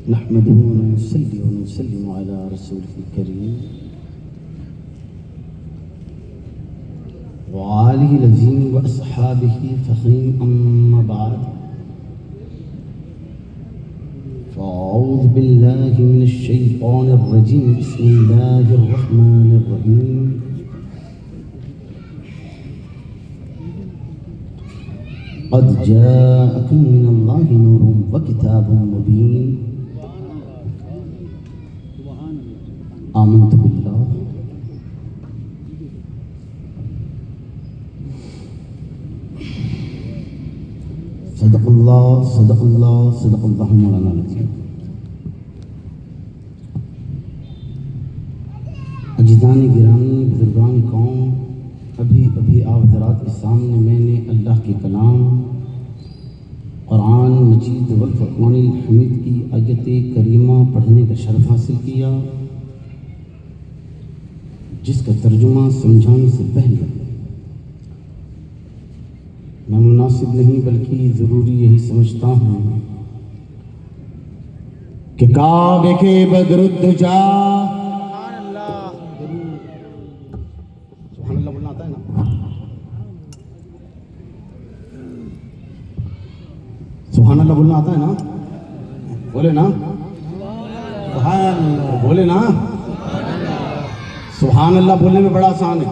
नहमदुहु व नसल्ली व नसल्लिमु अला रसूलिल करीम व आलिहिल अज़ीम व अस्हाबिही फ़ख़ीम अम्मा बाद फ़अऊज़ु बिल्लाहि मिनश शैतानिर रजीम बिस्मिल्लाहिर रहमानिर रहीम क़द जाअकुम मिनल्लाहि नूरुन व किताबुम मुबीन आमनतु बिल्लाह सदक़ल्लाहु मौलाना अज़ीम। अजीज़ान गिरामी बुज़ुर्गान कौम, अभी आप हज़रात के सामने मैंने अल्लाह के कलाम कुरान मजीद वल फ़ुरक़ानिल हमीद की आयत करीमा पढ़ने का शर्फ़ हासिल किया, जिसका तर्जुमा समझाने से पहले मैं मुनासिब नहीं बल्कि ज़रूरी यही समझता हूँ कि काबे के बदरुद्दुजा सुभान अल्लाह बोलना आता है ना, सुभान अल्लाह बोलना आता है ना, बोले ना सुभान अल्लाह, बोले ना सुभान अल्लाह। बोलने में बड़ा आसान है,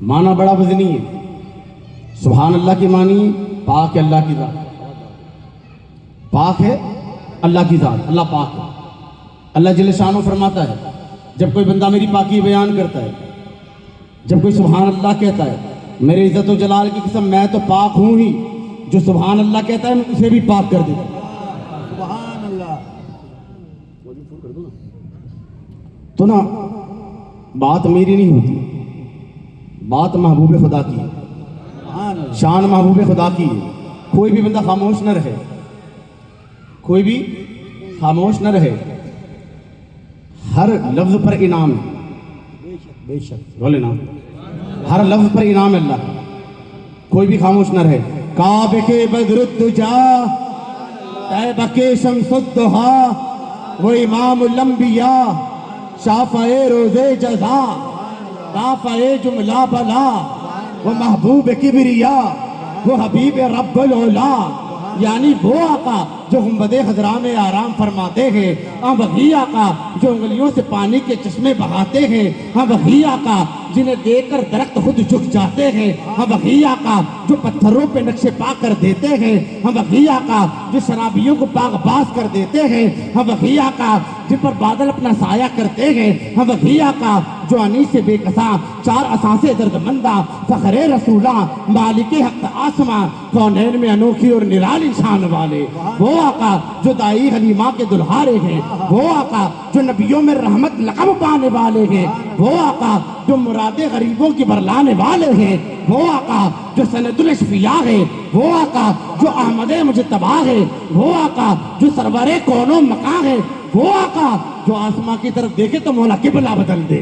माना बड़ा वज़नी है। सुभान अल्लाह की मानी पाक है अल्लाह की ज़ात, पाक है अल्लाह की ज़ात, अल्लाह पाक है। अल्लाह जल्ल शानो फरमाता है, जब कोई बंदा मेरी पाकी बयान करता है, जब कोई सुभान अल्लाह कहता है, मेरे इज़्ज़त व जलाल की कसम मैं तो पाक हूँ ही, जो सुभान अल्लाह कहता है मैं उसे भी पाक कर देता हूँ। सुभान अल्लाह। तो ना बात मेरी नहीं होती, बात महबूब खुदा की है, शान महबूब खुदा की है। कोई भी बंदा खामोश न रहे, कोई भी खामोश न रहे, हर लफ्ज पर इनाम है, बेशक बोले ना, हर लफ्ज पर इनाम है अल्लाह, कोई भी खामोश न रहे। काबे के बदरुद्दुजा, तैबा के शम्सुद्दुहा, वो इमामुल अंबिया, शाफ़ए रोज़े जज़ा, दाफ़ए जुमला बला, वो महबूब किबरिया, वो हबीब रब्बुल औला, यानी वो आका जो गुंबदे खज़रा में आराम फरमाते हैं, हम वही आका जो उंगलियों से पानी के चश्मे बहाते हैं, हम वही आका जिन्हें देखकर दरख्त खुद झुक जाते हैं, हम वही आका जो पत्थरों पे नक्शे पा कर देते हैं, हम वही आका जो शराबियों को पागबाज कर देते हैं, हम वही आका जिन पर बादल अपना साया करते हैं, हम वही आका जो अनी से बेकसा चार असासे दर्दमंदा फ़ख़्रे रसूला मालिके हक़ आसमां कौनैन में अनोखी और निराली शान वाले, वो आका जो दाई हलीमा के दुल्हारे हैं, वो आका जो नबियों में रहमत लक़ब पाने वाले हैं, वो आका जो मुरादे गरीबों की बरलाने वाले हैं, वो आका जो सनदुल अशफिया है, वो आका जो अहमदे मुजतबा है, वो आका जो सरवरे कौनो मका है, वो आका जो आसमां की तरफ देखे तो मौला किबला बदल दे,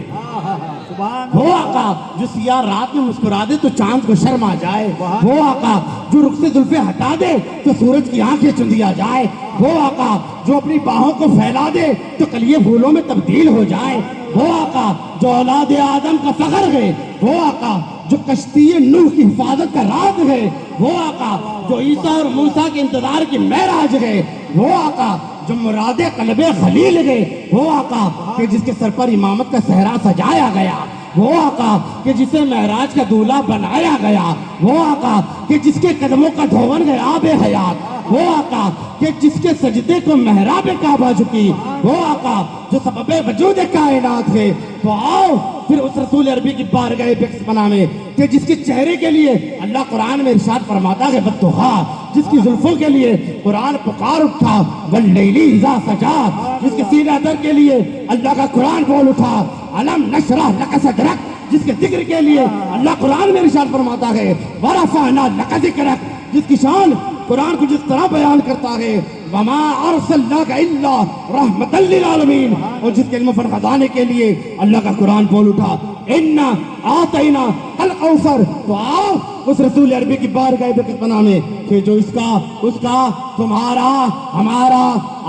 वो आका जो सिया रात में मुस्कुरा दे तो चांद को शर्म आ जाए, वो आका जो रुख से जुल्फे हटा दे तो सूरज की आंखें चुंदिया जाए, वो आका जो अपनी बाहों को फैला दे तो कलिए फूलों में तब्दील हो जाए, वो आका जो औलाद आदम का फख्र है, वो आका जो कश्ती नूह की हिफाजत का राज है, वो आका जो ईसा और मूसा के इंतजार की महराज है, वो आका जो मुरादे कल्बे खलील है, वो आका कि जिसके सर पर इमामत का सहरा सजाया गया, वो आका कि जिसे महराज का दूल्हा बनाया गया, वो आका कि जिसके कदमों का धोवन है आबे हयात, वो आका कि जिसके सजदे को महराब काबा झुकी, वो आका जो सबबे वजूद कायनात है। तो आओ फिर उस रसूल अरबी की बारगाह बिक्स बनाने कि जिसके चेहरे के लिए अल्लाह कुरान में इरशाद फरमाता है बद्दुहा, जिसकी जुल्फों के लिए कुरान पुकार उठा वल्लैली इज़ा सजा, जिसके सीने दर के लिए अल्लाह का कुरान बोल उठा अलम नशरह लक सदरक, जिसके जिक्र के लिए अल्लाह कुरान में इरशाद फरमाता है वरफ़अना लक ज़िक्रक, जिसकी शान कुरान को जिस तरह बयान करता है वमा अरसलनाका इल्ला रहमतल लिल आलमीन, और जिसके इल्म फन खजाने के लिए अल्लाह का कुरान बोल उठा इन्ना आतैना कल कौसर। तो आओ उस रसूल अरबी की बारगाह बना में कि जो इसका उसका तुम्हारा हमारा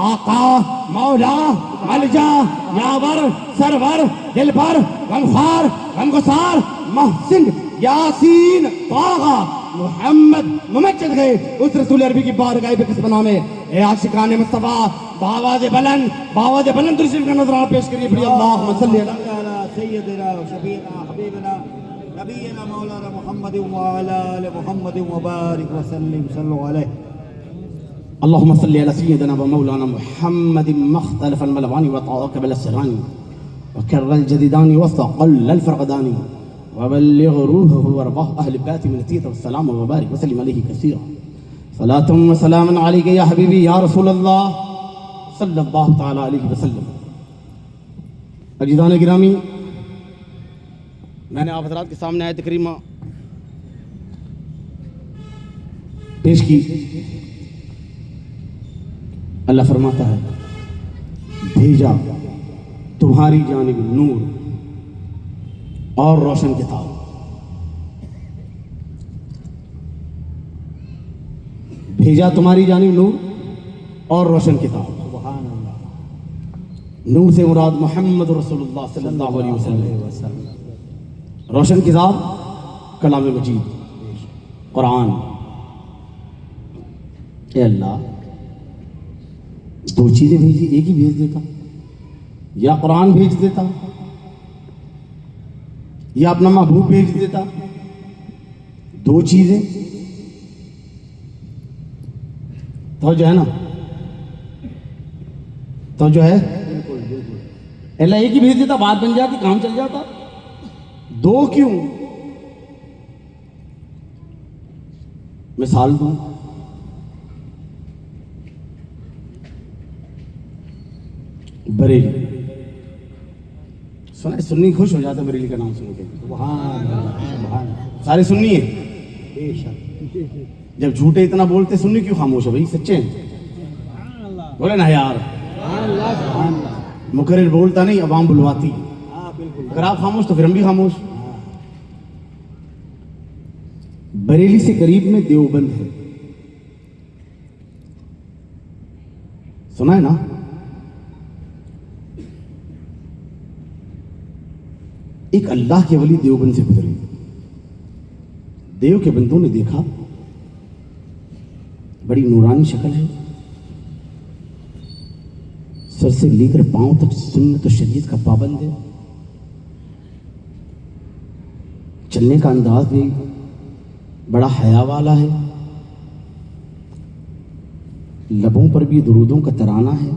आका मौला मलजा यावर सरवर दिलबर गमखार गमगुसार महसिन यासीन तागा मोहम्मद मुमज्जद गए उस रसूल अरबी की बारगाह बना में ए आशिकान मुस्तफा बावाज़ बुलंद दुरूद का नजराना पेश करिए। बड़ी अल्लाहुम्मा सल्ली अला सय्यदना व शफीना हबीबना नबीना मौलाना मुहम्मद व अला आलि मुहम्मद व बारिक व सल्लिम सल्लु अलैहि। अल्लाहुम्मा सल्ली अला सय्यदना व मौलाना मुहम्मद मख्तलफ अलमलवानी व ताक़बल अस्सरानी व कर्रल जदीदानी व सक़ल फरक़दानी व बल्लिग़ रूहहु व रवाह अहल बैति मिन तीत व सलाम व बारिक व सल्लिम अलैहि कसीरा सलातुम व सलामुन अलैका या हबीबी या रसूल अल्लाह सल्लल्लाहु तआला अलैहि वसल्लम। अजीज़ान गिरामी, मैंने आप हज़रात के सामने आयत करीमा पेश की। अल्लाह फरमाता है भेजा तुम्हारी जानिब नूर और रोशन किताब। भेजा तुम्हारी जानिब नूर और रोशन किताब। नूर से मुराद मोहम्मद रसूलुल्लाह सल्लल्लाहु अलैहि वसल्लम। रोशन किताब कलाम मजीद कुरान। ए अल्लाह, दो चीज़ें भेजी, एक ही भेज देता, या कुरान भेज देता या अपना महबूब भेज देता। दो चीज़ें तो जो है ना, तो जो है अल्लाह एक ही भेज देता, बात बन जाती, काम चल जाता। दो क्यों? मिसाल दूं, बरेली सुना, सुन्नी खुश हो जाता बरेली का नाम सुन के। सारे सुन्नी है, जब झूठे इतना बोलते सुन्नी क्यों खामोश है भाई? सच्चे हैं बोले ना यार। मुकर्रिर बोलता नहीं, अवाम बुलवाती। अगर आप खामोश तो फिर हम भी खामोश। बरेली से करीब में देवबंद है, सुना है ना? एक अल्लाह के वली देवबंद से गुजरे। देव के बंदों ने देखा बड़ी नूरानी शक्ल है, सर से लेकर पांव तक सुन्नत और शरीयत का पाबंद है, चलने का अंदाज भी बड़ा हया वाला है, लबों पर भी दुरूदों का तराना है।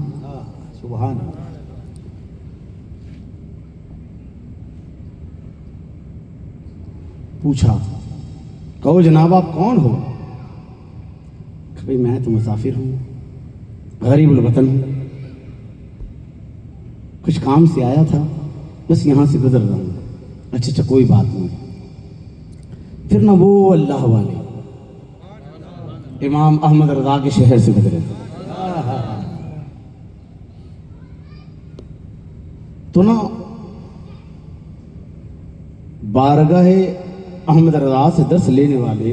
सुभान। पूछा, कहो जनाब आप कौन हो? भाई मैं तो मुसाफिर हूं, गरीबुल वतन हूं, कुछ काम से आया था, बस यहां से गुजर रहा हूं। अच्छा कोई बात नहीं। फिर ना वो अल्लाह वाले इमाम अहमद रजा के शहर से गुजरे, तो ना बारगाह अहमद रजा से दर्स लेने वाले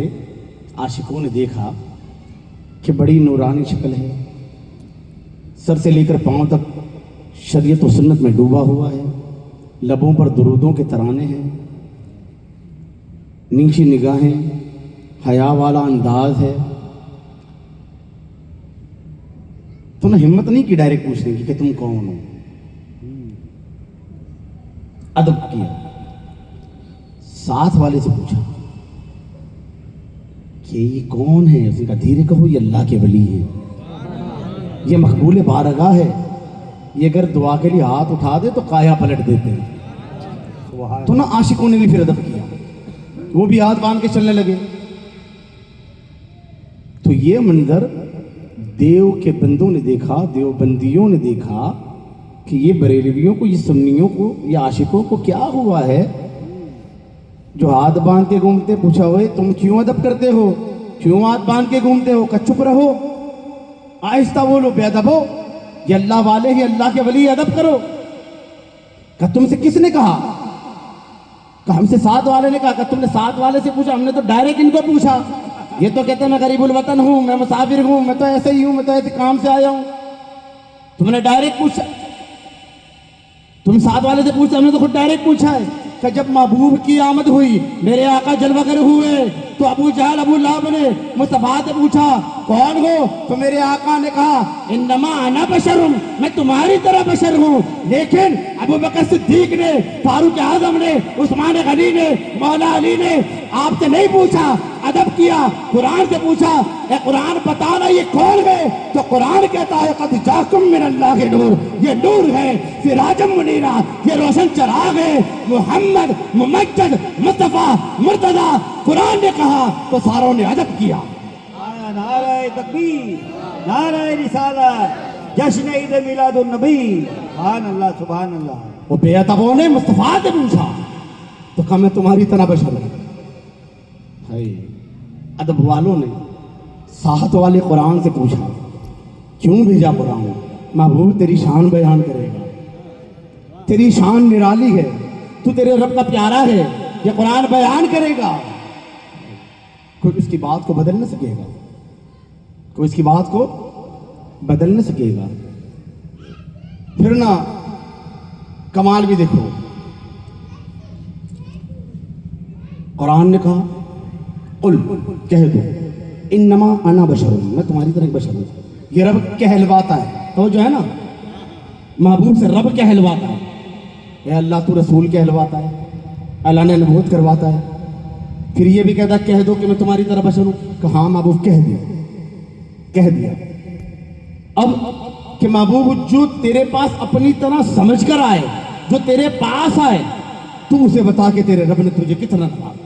आशिकों ने देखा कि बड़ी नूरानी शक्ल है, सर से लेकर पांव तक शरीयत और सुन्नत में डूबा हुआ है, लबों पर दुरूदों के तराने हैं, नीची निगाहें, हया वाला अंदाज है। तो ना हिम्मत नहीं की डायरेक्ट पूछने की कि तुम कौन हो, अदब किया, साथ वाले से पूछा कि ये कौन है? उसने कहा धीरे कहो, ये अल्लाह के वली है, ये मकबूल बारगाह है, ये अगर दुआ के लिए हाथ उठा दे तो काया पलट देते हैं। तो ना आशिकों ने भी फिर अदब किया, वो भी हाथ बांध के चलने लगे। तो ये मंजर देव के बंदों ने देखा, देवबंदियों ने देखा कि ये बरेलवियों को, ये सुन्नियों को, ये आशिकों को क्या हुआ है जो हाथ बांध के घूमते। पूछा, हुए तुम क्यों अदब करते हो, क्यों हाथ बांध के घूमते हो? का चुप रहो, आहिस्ता बोलो, बेअदब हो, ये अल्लाह वाले ही, अल्लाह के वली, अदब करो। का तुमसे किसने कहा हमसे साथ वाले ने कहा तुमने साथ वाले से पूछा? हमने तो डायरेक्ट इनको पूछा। ये तो कहते हैं मैं गरीबुल वतन हूँ, मैं मुसाफिर हूँ, मैं तो ऐसे ही हूँ, मैं तो ऐसे काम से आया हूँ। तुमने डायरेक्ट पूछा? तुम साथ वाले से पूछा? हमने तो खुद डायरेक्ट पूछा है कि जब महबूब की आमद हुई, मेरे आका जलवागर हुए, तो अबू जहल अबू लहब ने मुस्तफा से पूछा कौन हो? तो मेरे आका ने कहा इन्नमा अना बशरुम, मैं तुम्हारी तरह बशर हूँ। लेकिन अबू बकर सिद्दीक ने, फारूक आजम ने, उस्मान गनी ने, मौला अली ने आपसे नहीं पूछा, अदब किया, कुरान से पूछा ए कुरान बताना ये कौन है? तो कुरान कहता है कद जाकुम मिनल्लाह के नूर, ये नूर है, सिराजम मुनीरा, ये रोशन चिराग है, मोहम्मद मुमज्जद मुस्तफा मुर्तजा। कुरान ने कहा तो सारों ने अदब किया। नारे तकबीर, नारे रिसालत, जश्न ईद मिलादुन नबी। सुभान अल्लाह, सुभान अल्लाह। वो बेअदबों ने मुस्तफा से पूछा तो कहा मैं तुम्हारी तरह बशर हूं। अदब वालों ने साहत वाले कुरान से पूछा क्यों भेजा कुरान? महबूब तेरी शान बयान करेगा, तेरी शान निराली है, तू तेरे रब का प्यारा है, ये कुरान बयान करेगा। कोई इसकी बात को बदल न सकेगा, कोई इसकी बात को बदल न सकेगा। फिर ना कमाल भी देखो, कुरान ने कहा कुल कह दो इन्नमा अना बशर हूं, मैं तुम्हारी तरह एक बशर हूं। ये रब कहलवाता है, तो जो है ना महबूब से रब कहलवाता है। या अल्लाह तू रसूल कहलवाता है, अल्लाह ने नबूवत करवाता है। फिर ये भी कहता कह दो कि मैं तुम्हारी तरह बशर हूं। कहा हाँ महबूब कह दिया, कह दिया। अब कि महबूब जो तेरे पास अपनी तरह समझ कर आए, जो तेरे पास आए, तू उसे बता के तेरे रब ने तुझे कितना नवाजा।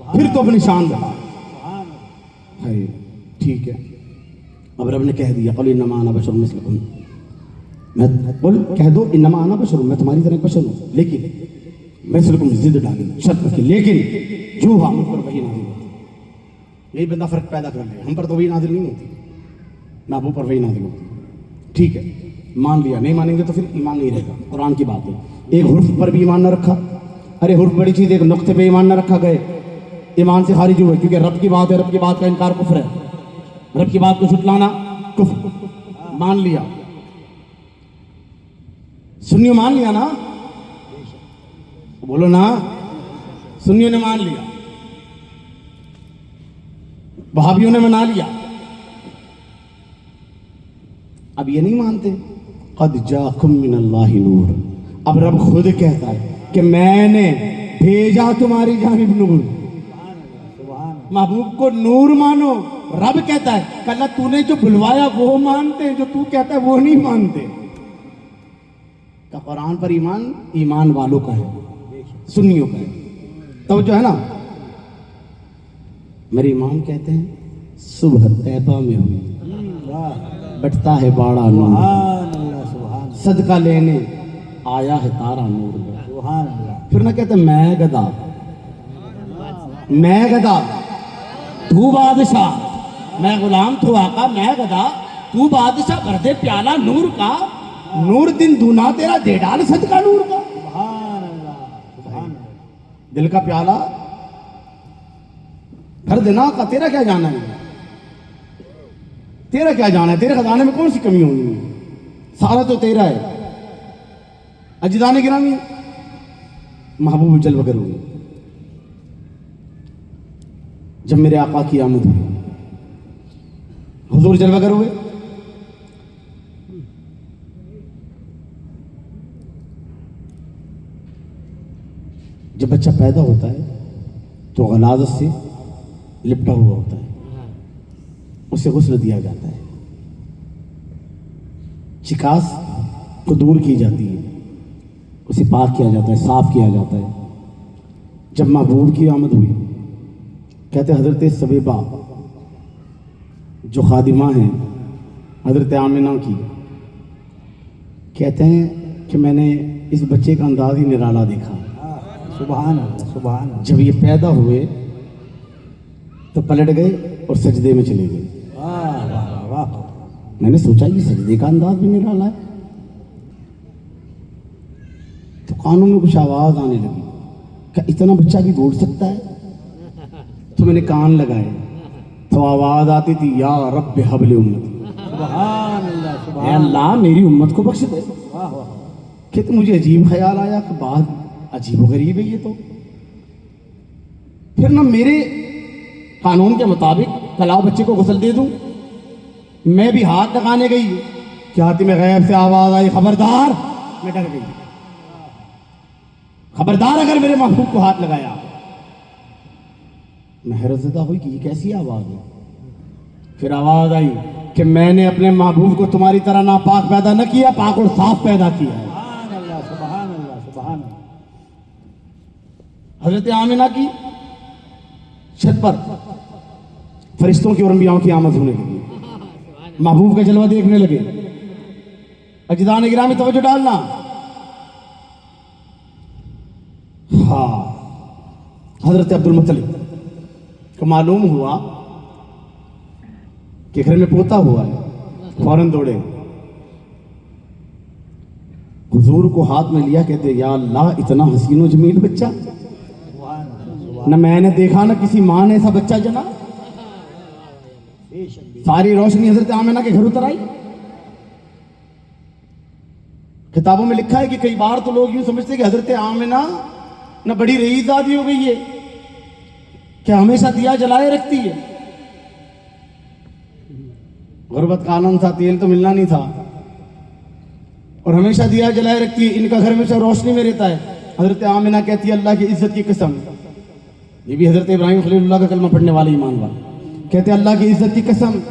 फिर तो अपनी शान बता। ठीक है, अब रब ने कह दिया कुल इन्नमा अना बशरुम मिस्लुकुम, मैं बोल कह दो इन्नमा अना बशरुम, मैं तुम्हारी तरह बशर हूं, लेकिन मिस्लुकुम जिद डाली शर्त की, लेकिन जो हम पर वही नाजिल होती। यही बंदा फर्क पैदा कर ले, हम पर तो वही नाजिल नहीं होती, महबूब पर वही नाजिल होती। ठीक है, मान लिया, नहीं मानेंगे तो फिर ईमान नहीं रहेगा। कुरान की बात है। एक हुर्फ पर भी ईमान न रखा, अरे हुर्फ बड़ी चीज, एक नुक्ते पे ईमान न रखा गए, ईमान से खारिज हुए, क्योंकि रब की बात है, रब की बात का इनकार कुफ्र है, रब की बात को छुटलाना कुफ्र। मान लिया, सुन्नियों मान लिया ना, बोलो ना, सुन्नियों ने मान लिया, वहाबियों ने मना लिया। अब ये नहीं मानते कद जाकुम मिनल्लाहि नूर। अब रब खुद कहता है कि मैंने भेजा तुम्हारी जानिब नूर। महबूब को नूर मानो। रब कहता है कल तूने जो बुलवाया वो मानते हैं, जो तू कहता है वो नहीं मानते। का कुरान पर ईमान ईमान वालों का है, सुन्नियों का है। तो जो है ना, मेरे इमाम कहते हैं सुबह तैबा में हुई बटता है बाड़ा नूर, सदका लेने आया है तारा नूर। फिर ना कहते मैं गदा, मैं गदा तू बादशाह, मैं गुलाम तू आका, मैं गदा तू बादशाह, भर दे प्याला नूर का, नूर दिन दूना तेरा दे डाल सदका नूर का। दिल का प्याला भर देना का, तेरा क्या जाना है, तेरा क्या जाना है, तेरे खजाने में कौन सी कमी होनी है, सारा तो तेरा है। अजदाने गिरामी महबूब जलवगर हुए जब मेरे आका की आमद हुई, हुजूर जलवगर हुए। जब बच्चा पैदा होता है तो गलाजत से लिपटा हुआ होता है, उसे गुस्ल दिया जाता है, चिकास को दूर की जाती है, उसे पाक किया जाता है, साफ किया जाता है। जब महबूब की आमद हुई, कहते हजरत सबेबा जो खादिमा हैं हजरत आमिना की, कहते हैं कि मैंने इस बच्चे का अंदाज ही निराला देखा। सुभान अल्लाह, सुभान अल्लाह। जब ये पैदा हुए तो पलट गए और सजदे में चले गए। वाह वाह वाह। मैंने सोचा ये सजदे का अंदाज भी निराला है। तो कानों में कुछ आवाज आने लगी क्या इतना बच्चा भी बोल सकता है? तो मैंने कान लगाए तो आवाज आती थी, या रब हबल उम्मती, सुभान अल्लाह, ऐ सुभान अल्लाह मेरी उम्मत को बख्श दे। वाह वाह। कि मुझे अजीब ख्याल आया कि बात अजीब व गरीब है ये तो। फिर ना मेरे कानून के मुताबिक कलाओ बच्चे को गुस्ल दे दूं, मैं भी हाथ लगाने गई, क्या हाथी में गैब से आवाज आई, खबरदार। मैं डर गई, खबरदार अगर मेरे महबूब को हाथ लगाया। मैं हैरतज़दा हुई कि ये कैसी आवाज है। फिर आवाज आई कि मैंने अपने महबूब को तुम्हारी तरह नापाक पैदा न किया, पाक और साफ पैदा किया है। सुभान अल्लाह, सुभान अल्लाह, सुभान अल्लाह। हजरत आमिना की छत पर फरिश्तों की और अंबियाओं की आमद होने लगी, महबूब का जलवा देखने लगे। अजदान गिरामी तवज्जो डालना। हाँ, हजरत अब्दुल मुत्तलिब को मालूम हुआ कि घर में पोता हुआ है, फौरन दौड़े, हुजूर को हाथ में लिया, कहते या अल्लाह इतना हसीन व जमील बच्चा, सुभान अल्लाह, न मैंने देखा ना किसी माँ ने ऐसा बच्चा जना। बेशक सारी रोशनी हजरत आमिना के घर उतर आई। किताबों में लिखा है कि कई बार तो लोग यूं समझते हैं कि हजरत आमिना न बड़ी रईसजादी हो गई है, क्या हमेशा दिया जलाए रखती है। गुर्बत का आनंद था, तेल तो मिलना नहीं था, और हमेशा दिया जलाए रखती है, इनका घर हमेशा रोशनी में रहता है। हजरत आमिना कहती है अल्लाह की इज्जत की कसम, ये भी हजरत इब्राहिम खलीलुल्लाह का कलमा पढ़ने वाले ईमान वाले, कहते अल्लाह की इज्जत की कसम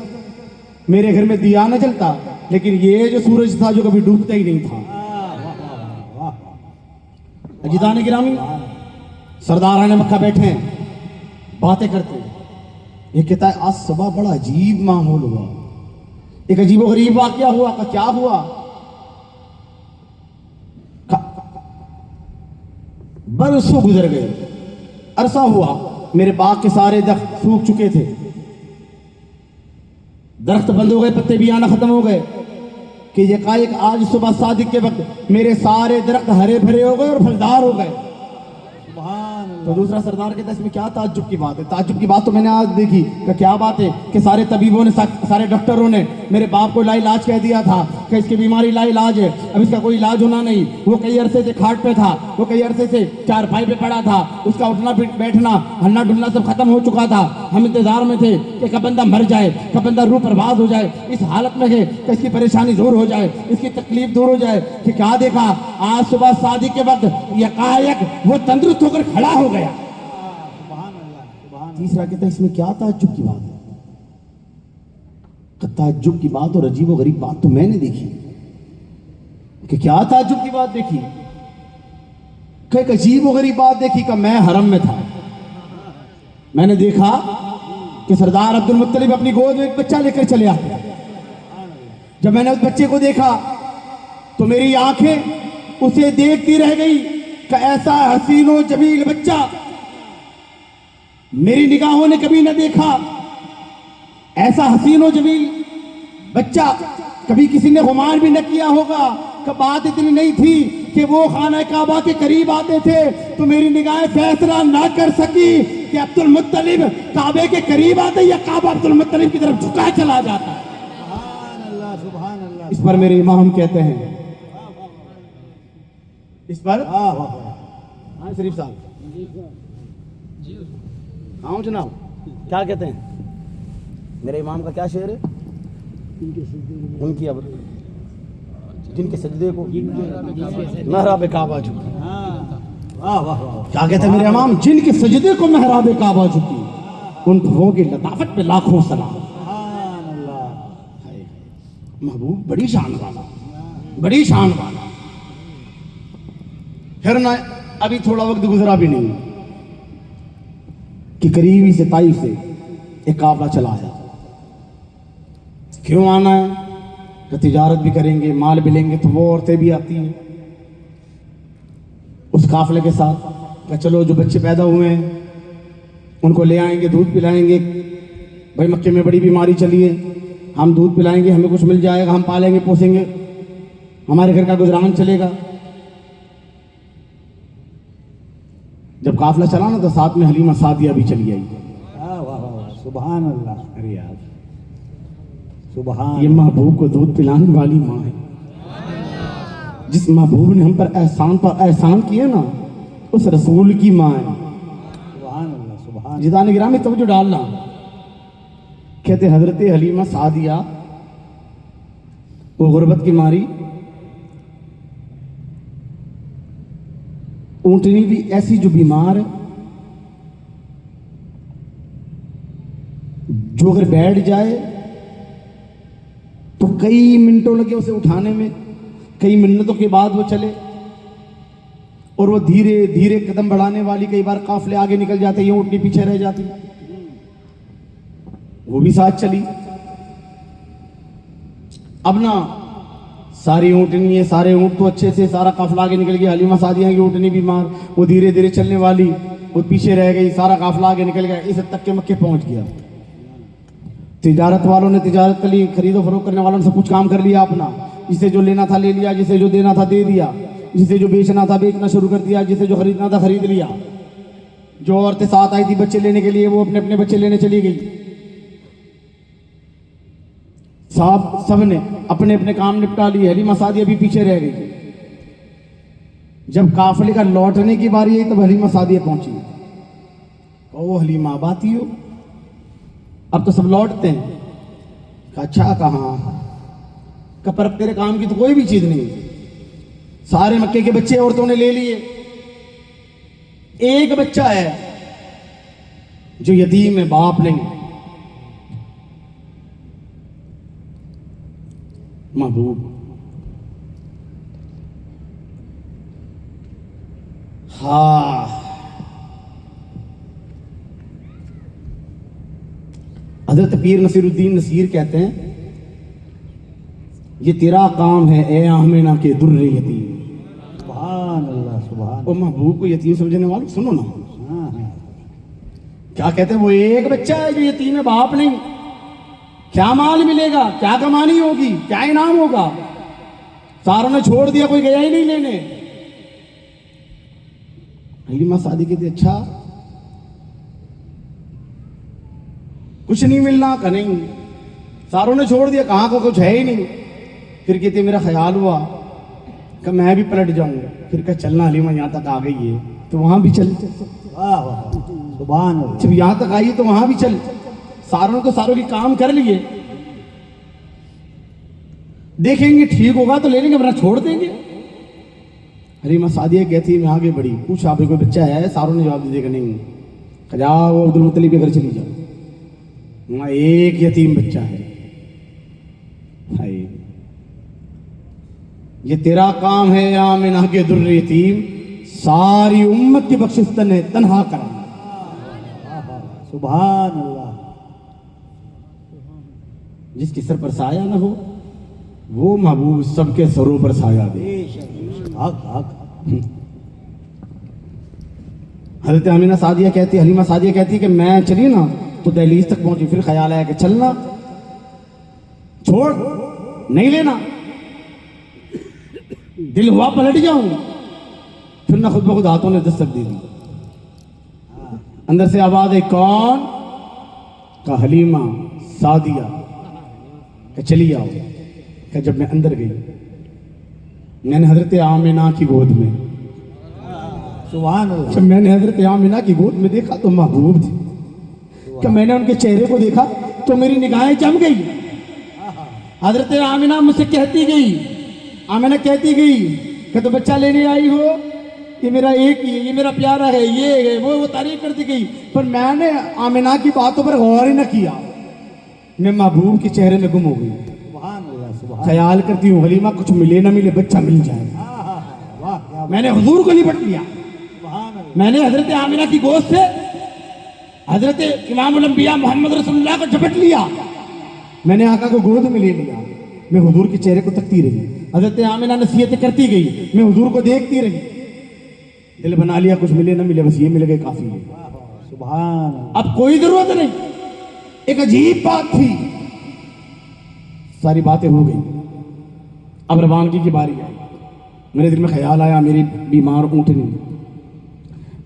मेरे घर में दिया न जलता, लेकिन ये जो सूरज था जो कभी डूबता ही नहीं था। अजीज़ान गिरामी, सरदारान मक्का बैठे हैं, बातें करते हैं। ये कहता है आज सुबह बड़ा अजीब माहौल हुआ, एक अजीब व गरीब वाकया हुआ। का क्या हुआ? बरसों गुजर गए, अरसा हुआ, मेरे बाग के सारे दरख्त सूख चुके थे, दरख्त बंद हो गए, पत्ते भी आना खत्म हो गए, कि यकायक आज सुबह सादिक के वक्त मेरे सारे दरख्त हरे भरे हो गए और फलदार हो गए। सुभान तो दूसरा सरदार कहता है इसमें क्या ताज्जुब की बात है? ताज्जुब की बात तो मैंने आज देखी। कि क्या बात है? कि सारे तबीबों ने, सारे डॉक्टरों ने मेरे बाप को लाइलाज कह दिया था कि इसकी बीमारी लाइलाज है, अब इसका कोई इलाज होना नहीं। वो कई अरसे से खाट पे था, वो कई अरसे से चारपाई पे पड़ा था, उसका उठना बैठना हल्ला डुलना सब खत्म हो चुका था। हम इंतजार में थे कि कब बंदा मर जाए, कब बंदा रूह प्रभात हो जाए। इस हालत में है कि इसकी परेशानी दूर हो जाए, इसकी तकलीफ दूर हो जाए। कि क्या देखा आज सुबह शादी के वक्त यकायक वो तंदुरुस्त होकर खड़ा हो गया। तीसरा कहता है इसमें क्या ताज्जुब की बात है? ताज्जुब की बात और अजीब व गरीब बात तो मैंने देखी। कि क्या ताज्जुब की बात देखी? कि एक अजीब व गरीब बात देखी। कि मैं हरम में था, मैंने देखा कि सरदार अब्दुल मुत्तलिब अपनी गोद में एक बच्चा लेकर चले आते। जब मैंने उस बच्चे को देखा तो मेरी आंखें उसे देखती रह गई कि ऐसा हसीनो जमील बच्चा मेरी निगाहों ने कभी न देखा। ऐसा हसीनो जमील बच्चा कभी किसी ने गुमान भी न किया होगा। कि बात इतनी नहीं थी कि वो खाना काबा के करीब आते थे तो मेरी निगाहें फैसला ना कर सकी कि अब्दुल मुत्तलिब काबे के करीब आते या काबा अब्दुल मुत्तलिब की तरफ झुका चला जाता। सुभान अल्लाह, सुभान अल्लाह। इस पर मेरे इमाम कहते हैं, इस पर हाँ शरीफ साहब, हाँ जनाब, क्या कहते हैं? मेरे इमाम का क्या शेर है? उनकी अब जिनके सजदे को महराब काबा झुकी। वाह वाह वाह। क्या कहते हैं मेरे इमाम? जिनके सजदे को महराब काबा झुकी, उन भवों की लताफत पे लाखों सलाम। सुभान अल्लाह। महबूब बड़ी शान वाला, बड़ी शान वाला। फिर ना अभी थोड़ा वक्त गुजरा भी नहीं कि करीबी से ताइफ से एक काफला चला आया। क्यों आना है? कि तिजारत भी करेंगे, माल भी लेंगे, तो वो औरतें भी आती हैं उस काफले के साथ। कि चलो जो बच्चे पैदा हुए हैं उनको ले आएंगे, दूध पिलाएंगे। भाई मक्के में बड़ी बीमारी चली है, हम दूध पिलाएंगे, हमें कुछ मिल जाएगा, हम पालेंगे पोसेंगे, हमारे घर का गुजरान चलेगा। जब काफिला चला ना तो साथ में हलीमा सादिया भी चली आई। वाह वाह वाह, सुभान अल्लाह। अरे यार, सुभान। ये महबूब को दूध पिलाने वाली माँ है। जिस महबूब ने हम पर एहसान किया ना, उस रसूल की माँ है। सुभान अल्लाह, सुभान। जिदान गिरामी तवज्जो डालना। कहते हजरत हलीमा सादिया वो गुर्बत की मारी, ऊंटनी भी ऐसी जो बीमार है, जो अगर बैठ जाए तो कई मिनटों लगे उसे उठाने में, कई मिनटों के बाद वो चले, और वो धीरे धीरे कदम बढ़ाने वाली, कई बार काफले आगे निकल जाते, ये ऊँटनी पीछे रह जाती, वो भी साथ चली। अब ना सारी ऊँटनी है, सारे ऊँट तो अच्छे से, सारा काफला आगे निकल गया, हलीमा सादिया की ऊँटनी बीमार, वो धीरे धीरे चलने वाली, वो पीछे रह गई, सारा काफला आगे निकल गया, इस हद तक के मक्के पहुंच गया। तिजारत वालों ने तिजारत कर ली, खरीदो फरोख्त करने वालों ने सब कुछ काम कर लिया अपना, जिसे जो लेना था ले लिया, जिसे जो देना था दे दिया, जिसे जो बेचना था बेचना शुरू कर दिया, जिसे जो खरीदना था खरीद लिया। जो औरतें साथ आई थी बच्चे लेने के लिए, वो अपने अपने बच्चे लेने चली गई। साहब सब ने अपने अपने काम निपटा लिए, हलीमा सादिया भी पीछे रह गई। जब काफले का लौटने की बारी आई तब हलीमा सादिया पहुंची। ओ हलीमा, अब आती हो? अब तो सब लौटते हैं। कहा अच्छा, कहाँ का पर तेरे काम की तो कोई भी चीज नहीं, सारे मक्के के बच्चे औरतों ने ले लिए, एक बच्चा है जो यतीम है, बाप नहीं। महबूब, हाँ, हजरत पीर नसीरुद्दीन नसीर कहते हैं, ये तेरा काम है ए आमिना के दुर्रे यतीम। सुभान अल्लाह, सुभान। ओ महबूब को यतीम समझने वालों सुनो ना, हाँ हाँ। क्या कहते हैं, वो एक बच्चा है जो यतीम है, बाप नहीं। क्या माल मिलेगा, क्या कमानी होगी, क्या इनाम होगा, सारों ने छोड़ दिया, कोई गया ही नहीं लेने। हलीमा सादी कहती अच्छा कुछ नहीं मिलना का नहीं, सारों ने छोड़ दिया, कहाँ को कुछ है ही नहीं। फिर कहते मेरा ख्याल हुआ कि मैं भी पलट जाऊंगा। फिर कहा चलना हलीमा, यहाँ तक आ गई है तो वहां भी चल। वाह वाह, सुभान अल्लाह। जब यहाँ तक आई तो वहां भी चल, सारों ने तो सारों के काम कर लिए, देखेंगे ठीक होगा तो ले लेंगे वरना छोड़ देंगे। हलीमा सादिया कहती है मैं आगे बढ़ी, पूछा भाई कोई बच्चा है, सारों ने जवाब दे दिया नहीं। जाओ अब्दुल मुत्तलिब के घर चली जाओ, वहां एक यतीम बच्चा है। हाय, ये तेरा काम है आमिना के दुर्रे यतीम, सारी उम्मत की बख्शिश तने तन्हा करना। सुभान अल्लाह। जिसके सर पर साया ना हो वो महबूब सबके सरों पर साया दे। बेशक, हक हक। हजरत अमीना सादिया कहती, हलीमा सादिया कहती कि मैं चली ना तो दहलीज तक पहुंची, फिर ख्याल आया कि चलना, छोड़, नहीं लेना, दिल हुआ पलट जाऊं। फिर ना खुद ब खुद हाथों ने दस्तक दे दी, अंदर से आवाज है कौन? का हलीमा सादिया। का चली आओ। का जब मैं अंदर गई, मैंने हजरत आमिना की गोद में, सुभान अल्लाह। जब मैंने हजरत आमिना की गोद में देखा तो महबूब थी। कि मैंने उनके चेहरे को देखा तो मेरी निगाहें जम गई। हजरत आमिना मुझसे कहती गई, आमिना कहती गई कि तो बच्चा लेने आई हो, ये मेरा एक ही है, ये मेरा प्यारा है, ये है वो तारीफ करती गई। पर मैंने आमिना की बातों पर गौर ही न किया, मैं महबूब के चेहरे में गुम हो गई। सुभान अल्लाह, सुभान। ख्याल करती हूँ हलीमा कुछ मिले ना मिले बच्चा मिल जाए। वाह, क्या मैंने हुजूर को लिपट लिया, सुभान अल्लाह। मैंने हजरत आमिना की गोद से हजरत इमामुल अंबिया मोहम्मद रसूलुल्लाह को झपट लिया, मैंने आका को गोद में ले लिया। मैं हुजूर के चेहरे को तकती रही, हजरत आमिना नसीहतें करती गई, मैं हुजूर को देखती रही। दिल बना लिया कुछ मिले ना मिले बस ये मिल गए काफी है। सुभान अल्लाह। अब कोई जरूरत नहीं। एक अजीब बात थी, सारी बातें हो गई, अब रवानगी की बारी आई। मेरे दिल में ख्याल आया मेरी बीमार ऊँटनी,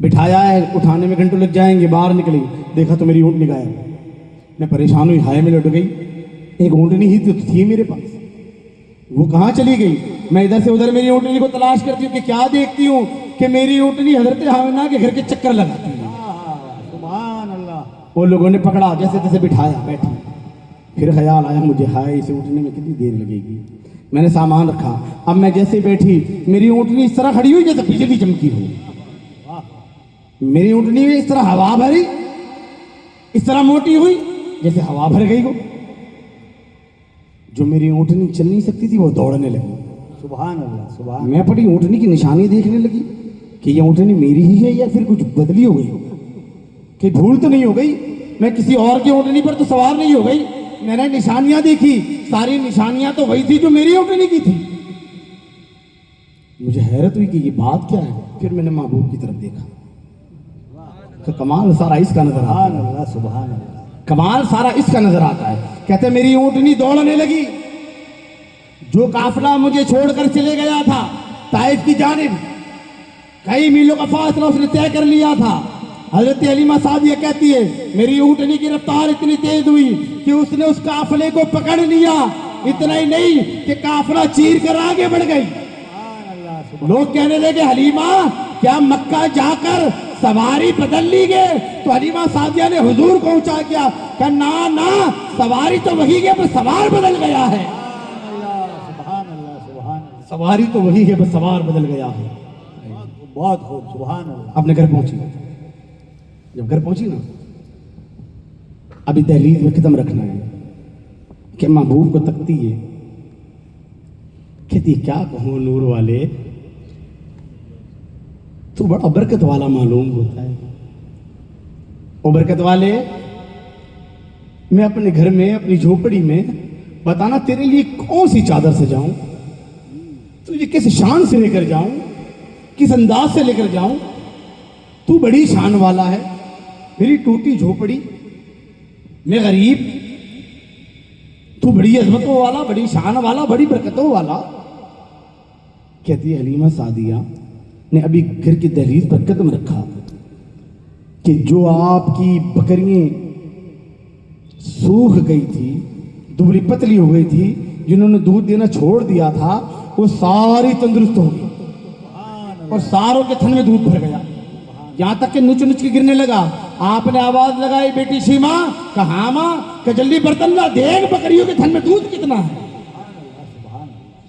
बिठाया है, उठाने में घंटों लग जाएंगे, बाहर निकली, देखा तो मेरी ऊँटनी गायब। मैं परेशान हुई, हाय में लौट गई। एक ऊँटनी ही तो थी मेरे पास, वो कहाँ चली गई? मैं इधर से उधर मेरी ऊँटनी को तलाश करती हूँ कि क्या देखती हूँ कि मेरी ऊँटनी हजरत हामिना के घर के चक्कर लगाती है। सुभान अल्लाह। वो लोगों ने पकड़ा, जैसे तैसे बिठाया, बैठी। फिर ख्याल आया मुझे, हाय इसे उठने में कितनी देर लगेगी। मैंने सामान रखा, अब मैं जैसे बैठी, मेरी ऊँटनी इस तरह खड़ी हुई जैसे बिजली चमकी हो। मेरी ऊँटनी में इस तरह हवा भरी, इस तरह मोटी हुई जैसे हवा भर गई हो। जो मेरी ऊँटनी चल नहीं सकती थी वो दौड़ने लगी। सुभान अल्लाह। सुभान। मैं पड़ी ऊँटनी की निशानी देखने लगी कि ये ऊँटनी मेरी ही है या फिर कुछ बदली हो गई, कि भूल तो नहीं हो गई, मैं किसी और की ऊँटनी पर तो सवार नहीं हो गई। मैंने निशानियां देखी, सारी निशानियां तो वही थी जो मेरी ऊँटनी की थी। मुझे हैरत हुई कि ये बात क्या है। फिर मैंने महबूब की तरफ देखा तो कमाल सारा इसका नजर आता सुभान है। अल्लाह। सुभान अल्लाह। कमाल सारा इसका नजर आता है। कहते मेरी ऊँटनी दौड़ने लगी। जो काफिला मुझे छोड़कर चले गया था ताइफ की जानिब, कई मीलों का फासला उसने तय कर लिया था। हजरत हलीमा सादिया कहती है मेरी ऊँटनी की रफ्तार इतनी तेज हुई कि उसने उस काफिले को पकड़ लिया। इतना ही नहीं कि काफिला चीर कर आगे बढ़ गई। सुभान अल्लाह। लोग कहने लगे हलीमा क्या मक्का जाकर सवारी बदल ली गए? तो हलीमा सादिया ने हुजूर को ऊंचा किया, कहा ना ना, सवारी तो वही है पर सवार बदल गया है। सुभान अल्लाह। सुभान अल्लाह। सवारी तो वही है पर सवार बदल गया है। बहुत खूब। सुभान अल्लाह। अपने घर पहुंची। जब घर पहुंची ना, अभी दहलीज में कदम रखना है कि महबूब को तकती है, कहती क्या कहूँ नूर वाले, तू बड़ा बरकत वाला मालूम होता है। ओ बरकत वाले, मैं अपने घर में अपनी झोपड़ी में, बताना तेरे लिए कौन सी चादर से जाऊं, तुझे किस शान से लेकर जाऊं, किस अंदाज से लेकर जाऊं। तू बड़ी शान वाला है, मेरी टूटी झोपड़ी, मैं गरीब, तू बड़ी अजमतों वाला, बड़ी शान वाला, बड़ी बरकतों वाला। कहती है हलीमा सादिया ने अभी घर की दहलीज पर कदम रखा कि जो आपकी बकरियां सूख गई थी, दुबली पतली हो गई थी, जिन्होंने दूध देना छोड़ दिया था, वो सारी तंदुरुस्त हो गई और सारों के थन में दूध भर गया, यहां तक कि नुच नुच के गिरने लगा। आपने आवाज लगाई बेटी सीमा, कहा मां, कि जल्दी बर्तन ला, देख बकरियों के थन में दूध कितना है।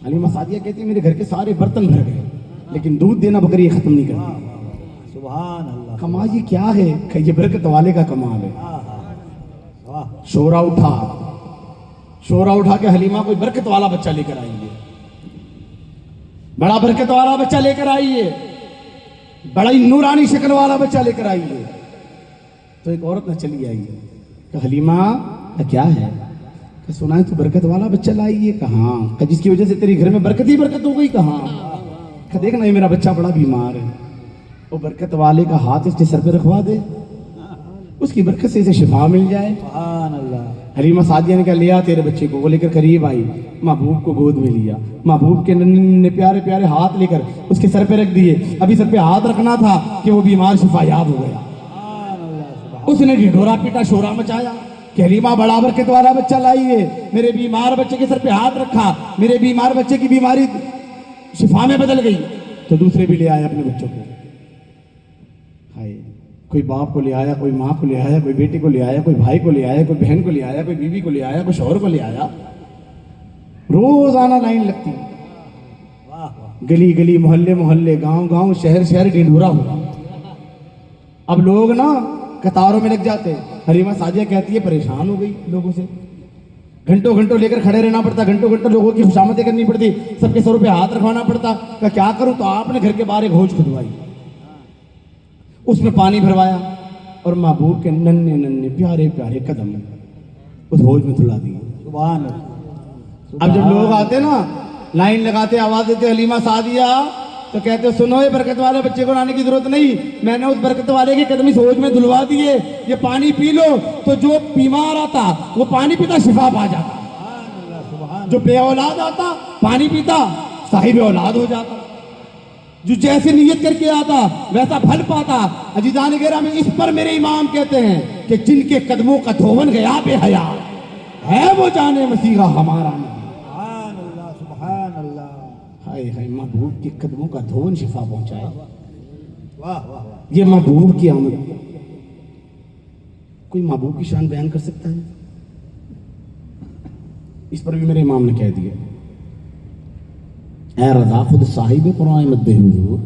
हलीमा सादिया कहती है मेरे घर के सारे बर्तन भर गए लेकिन दूध देना बकरी खत्म नहीं करती। सुभान अल्लाह। कमाल ये क्या है? ये बरकत वाले का कमाल है। वाह। शोरा उठा के हलीमा कोई बरकत वाला बच्चा लेकर आइए, बड़ा बरकत वाला बच्चा लेकर आइए, बड़ा ही नूरानी शक्ल वाला बच्चा लेकर आइए। तो एक औरत न चली आई, कहा हलीमा क्या है? कहा सुना है तू बरकत वाला बच्चा लाई है। कहा कहा जिसकी वजह से तेरे घर में बरकत ही बरकत हो गई। कहा देख ना ये मेरा बच्चा बड़ा बीमार है, वो बरकत वाले का हाथ इसके सर पे रखवा दे, उसकी बरकत से इसे शिफा मिल जाए। सुभान अल्लाह। हलीमा सादिया ने कहा ले आ तेरे बच्चे को। वो लेकर करीब आई, महबूब को गोद में लिया, महबूब के नन्हे प्यारे प्यारे हाथ लेकर उसके सर पे रख दिए। अभी सर पे हाथ रखना था कि वो बीमार शिफा याब हो गया। उसने ढिढोरा पीटा, शोरा मचाया कि हलीमा बड़ा बरकत वाला बच्चा लाई है, मेरे बीमार बच्चे के सर पे हाथ रखा, मेरे बीमार बच्चे की बीमारी शिफा में बदल गई। तो दूसरे भी ले आए अपने बच्चों को। हाय, कोई बाप को ले आया, कोई माँ को ले आया, कोई बेटे को ले आया, कोई भाई को ले आया, कोई बहन को ले आया, कोई बीवी को ले आया, कोई शौहर को ले आया। रोजाना लाइन लगती, गली गली, मोहल्ले मोहल्ले, गांव गांव, शहर शहर ढिढोरा हुआ। अब लोग ना कतारों में लग जाते। हलीमा सादिया कहती है परेशान हो गई लोगों से, घंटों घंटों लेकर खड़े रहना पड़ता, घंटों घंटों लोगों की खुशामदें करनी पड़ती, सबके सरों पे हाथ रखवाना पड़ता। क्या करूं? तो आपने घर के बाहर एक हौज खुदवाई, उसमें पानी भरवाया और महबूब के नन्हे नन्हे प्यारे प्यारे कदम उस हौज में धुला दिए। सुभान। अब जब लोग आते ना, लाइन लगाते, आवाज देते हलीमा सादिया, तो कहते सुनो ये बरकत वाले बच्चे को लाने की जरूरत नहीं, मैंने उस बरकत वाले के कदम इस हौज में धुलवा दिए, ये पानी पी लो। तो जो बीमार आता वो पानी पीता शिफा पा जाता, जो बे औलाद आता पानी पीता साहिब औलाद हो जाता। जो जैसे नियत करके आता वैसा फल पाता। अजीजान गिरामी, इस पर मेरे इमाम कहते हैं कि जिनके कदमों का धोवन गया बेहया है वो जाने मसीहा हमारा नबी। सुभान अल्लाह, सुभान अल्लाह। हाय हाय, महबूब के कदमों का धोवन शिफा पहुंचाए। वाह वाह वाह। ये महबूब की आमद। कोई महबूब की शान बयान कर सकता है? इस पर भी मेरे इमाम ने कह दिया, ऐ रज़ा खुद साहिब कुरान मद्दे हुजूर,